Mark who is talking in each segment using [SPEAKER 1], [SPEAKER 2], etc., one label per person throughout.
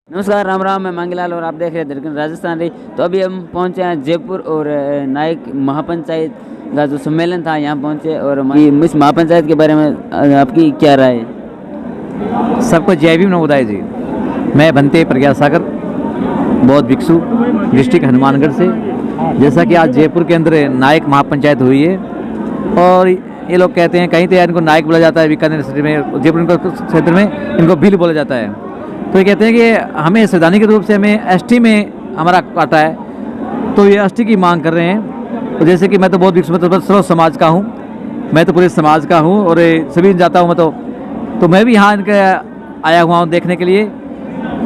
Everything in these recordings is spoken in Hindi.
[SPEAKER 1] नमस्कार, राम राम। मैं मांगीलाल और आप देख रहे हैं दरकन राजस्थान रही। तो अभी हम पहुंचे हैं जयपुर और नायक महापंचायत का जो सम्मेलन था यहाँ पहुंचे। और इस महापंचायत के बारे में आपकी क्या राय है?
[SPEAKER 2] सबको जय भीम नवोदय जी। मैं बनते प्रज्ञा सागर बौद्ध भिक्षु डिस्ट्रिक्ट हनुमानगढ़ से। जैसा कि आज जयपुर के अंदर नायक महापंचायत हुई है और ये लोग कहते हैं कहीं तो यार इनको नायक बोला जाता है, बीकानेर क्षेत्र में, जयपुर क्षेत्र में इनको भील बोला जाता है। तो ये कहते हैं कि हमें संवैधानिक रूप से हमें एसटी में हमारा आता है, तो ये एसटी की मांग कर रहे हैं। तो जैसे कि मैं तो बहुत भिक्षु सर्व समाज का हूँ, मैं तो पूरे समाज का हूँ और सभी जाता हूँ मैं तो मैं भी यहाँ इनके आया हुआ हूँ देखने के लिए,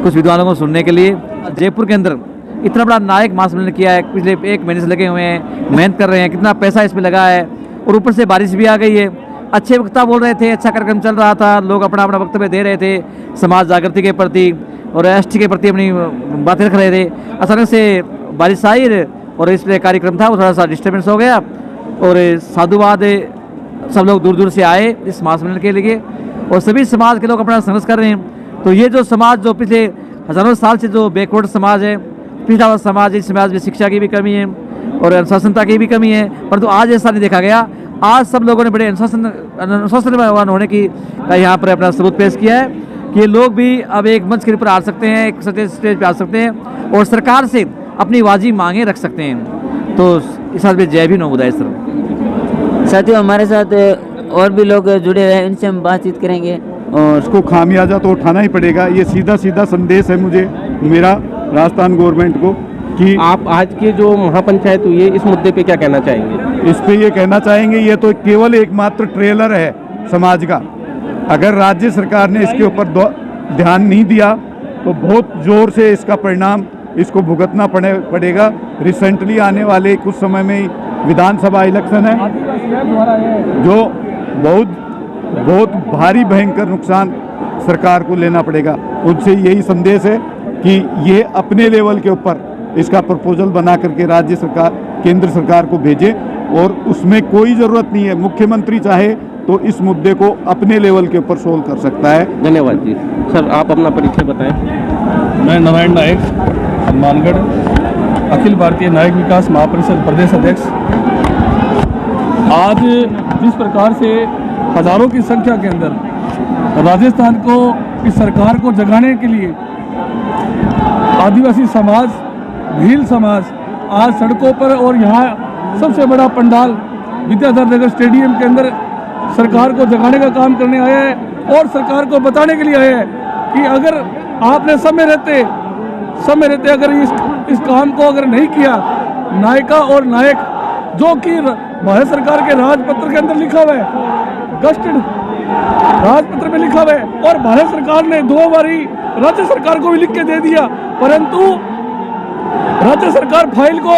[SPEAKER 2] कुछ विद्वानों को सुनने के लिए। जयपुर के अंदर इतना बड़ा नायक महासम्मेलन किया है, पिछले 1 महीने से लगे हुए हैं, मेहनत कर रहे हैं, कितना पैसा इसमें लगा है और ऊपर से बारिश भी आ गई है। अच्छे वक्ता बोल रहे थे, अच्छा कार्यक्रम चल रहा था, लोग अपना अपना वक्तव्य दे रहे थे समाज जागृति के प्रति और एसटी के प्रति अपनी बातें रख रहे थे। अचानक से बारिश आई और इस कार्यक्रम था वो थोड़ा सा डिस्टर्बेंस हो गया और साधुवाद सब लोग दूर दूर से आए इस महासम्मेलन के लिए और सभी समाज के लोग अपना संघर्ष कर रहे हैं। तो ये जो समाज जो पिछले हजारों साल से जो बैकवर्ड समाज है, पिछड़ा हुआ समाज, इस समाज में शिक्षा की भी कमी है और अनुशासनता की भी कमी है, परंतु आज ऐसा नहीं देखा गया। आज सब लोगों ने बड़े अनुशासनवान होने की यहाँ पर अपना सबूत पेश किया है कि लोग भी अब एक मंच के ऊपर आ सकते हैं, एक स्टेज पे आ सकते हैं और सरकार से अपनी वाजिब मांगे रख सकते हैं। तो इस साथ में जय भी नवोदय सर।
[SPEAKER 1] साथियों, हमारे साथ और भी लोग जुड़े हुए हैं, इनसे हम बातचीत करेंगे। और
[SPEAKER 3] उसको खामियाजा तो उठाना ही पड़ेगा। ये सीधा सीधा संदेश है मुझे, मेरा राजस्थान गवर्नमेंट को, कि
[SPEAKER 4] आप आज के जो महापंचायत हुई है इस मुद्दे पे क्या कहना चाहेंगे?
[SPEAKER 3] इस पे ये कहना चाहेंगे, ये तो केवल एकमात्र ट्रेलर है समाज का। अगर राज्य सरकार ने इसके ऊपर ध्यान नहीं दिया तो बहुत जोर से इसका परिणाम इसको भुगतना पड़ेगा। रिसेंटली आने वाले कुछ समय में विधानसभा इलेक्शन है जो बहुत भारी भयंकर नुकसान सरकार को लेना पड़ेगा। उनसे यही संदेश है कि ये अपने लेवल के ऊपर इसका प्रपोजल बना करके राज्य सरकार केंद्र सरकार को भेजे और उसमें कोई ज़रूरत नहीं है, मुख्यमंत्री चाहे तो इस मुद्दे को अपने लेवल के ऊपर सोल्व कर सकता है।
[SPEAKER 4] धन्यवाद जी। सर, आप अपना परिचय बताएं।
[SPEAKER 5] मैं नारायण नायक, हनुमानगढ़, अखिल भारतीय नायक विकास महापरिषद प्रदेश अध्यक्ष। आज जिस प्रकार से हजारों की संख्या के अंदर राजस्थान को इस सरकार को जगाने के लिए आदिवासी समाज, भील समाज आज सड़कों पर और यहाँ सबसे बड़ा पंडाल विद्याधर नगर स्टेडियम के अंदर सरकार को जगाने का काम करने आया है और सरकार को बताने के लिए आया है कि अगर आपने समय रहते अगर इस काम को अगर नहीं किया, नायिका और नायक जो कि भारत सरकार के राजपत्र के अंदर लिखा हुआ है, गस्टेड राजपत्र में लिखा हुआ है और भारत सरकार ने 2 बारी राज्य सरकार को भी लिख के दे दिया, परंतु राज्य सरकार फाइल को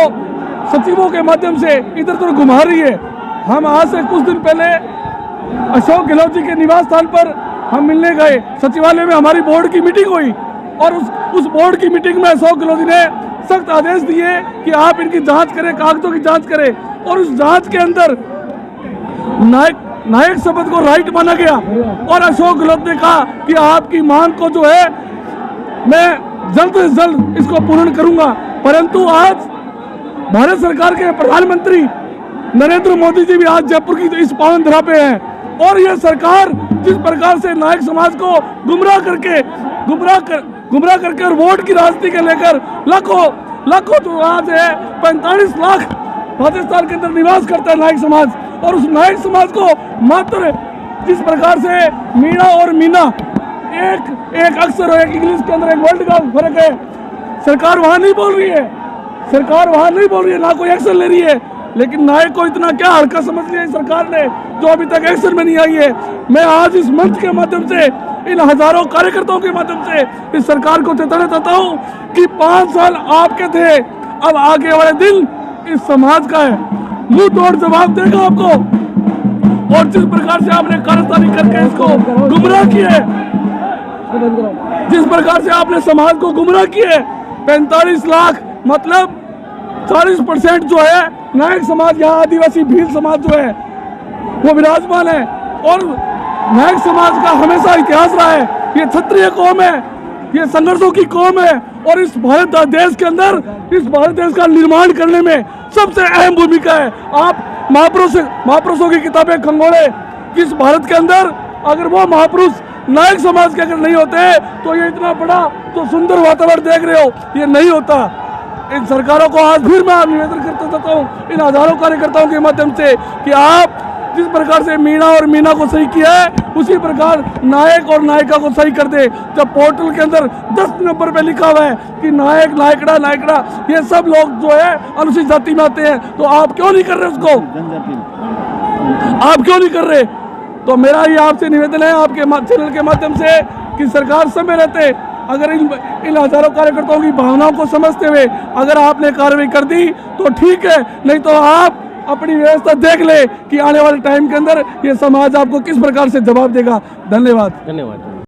[SPEAKER 5] सचिवों के माध्यम से इधर उधर घुमा रही है। हम आज से कुछ दिन पहले अशोक गहलोत जी के निवास स्थान पर हम मिलने गए, सचिवालय में हमारी बोर्ड की मीटिंग हुई और उस बोर्ड की मीटिंग में अशोक गहलोत जी ने सख्त आदेश दिए कि आप इनकी जांच करें, कागजों की जांच करें और उस जांच के अंदर नायक शब्द को राइट माना गया और अशोक गहलोत ने कहा कि आपकी मांग को जो है मैं जल्द से जल्द इसको पूर्ण करूंगा। परंतु आज भारत सरकार के प्रधानमंत्री नरेंद्र मोदी जी भी आज जयपुर की इस पावन धरा पे हैं और यह सरकार जिस प्रकार से नायक समाज को गुमराह करके और वोट की राजनीति के लेकर लाखों जो आज है 45 लाख राजस्थान के अंदर निवास करता है नायक समाज, और उस नायक समाज को मात्र जिस प्रकार से मीणा और मीना एक अक्षर और एक इंग्लिश के अंदर एक वर्ड का फर्क है। सरकार वहाँ नहीं बोल रही है, ना कोई एक्शन ले रही है, लेकिन नायक को इतना क्या हल्का समझ लिया सरकार ने जो अभी तक एक्शन में नहीं आई है। मैं आज इस मंच के माध्यम से, इन हजारों कार्यकर्ताओं के माध्यम से इस सरकार को चेतावनी देता हूँ कि 5 साल आपके थे, अब आगे वाले दिन इस समाज का है, मुंह तोड़ जवाब देगा आपको। और जिस प्रकार से आपने कारस्तानी करके इसको गुमराह किया है, जिस प्रकार से आपने समाज को गुमराह किया है, 45 लाख मतलब 40% जो है नायक समाज, यहाँ आदिवासी भील समाज जो है वो विराजमान है और नायक समाज का हमेशा इतिहास रहा है। ये क्षत्रिय कौम है, ये संघर्षों की कौम है और इस भारत देश के अंदर इस भारत देश का निर्माण करने में सबसे अहम भूमिका है। आप महापुरुषों की किताबें खंगोले, इस भारत के अंदर अगर वो महापुरुष नायक समाज के अगर नहीं होते तो ये इतना बड़ा तो सुंदर वातावरण देख रहे हो ये नहीं होता। इन सरकारों को आज फिर मैं निवेदन करता चाहता हूँ इन हजारों कार्यकर्ताओं के माध्यम से कि आप जिस प्रकार से मीना को सही किया है उसी प्रकार नायक और नायिका को सही कर दे। जब पोर्टल के अंदर 10 नंबर पे लिखा हुआ है कि नायक नायकड़ा ये सब लोग जो है अनुसूचित जाति में आते हैं, तो आप क्यों नहीं कर रहे उसको, आप क्यों नहीं कर रहे? तो मेरा ये आपसे निवेदन है आपके चैनल के माध्यम से कि सरकार समय रहते अगर इन हजारों कार्यकर्ताओं की भावनाओं को समझते हुए अगर आपने कार्रवाई कर दी तो ठीक है, नहीं तो आप अपनी व्यवस्था देख ले कि आने वाले टाइम के अंदर ये समाज आपको किस प्रकार से जवाब देगा। धन्यवाद।
[SPEAKER 4] धन्यवाद।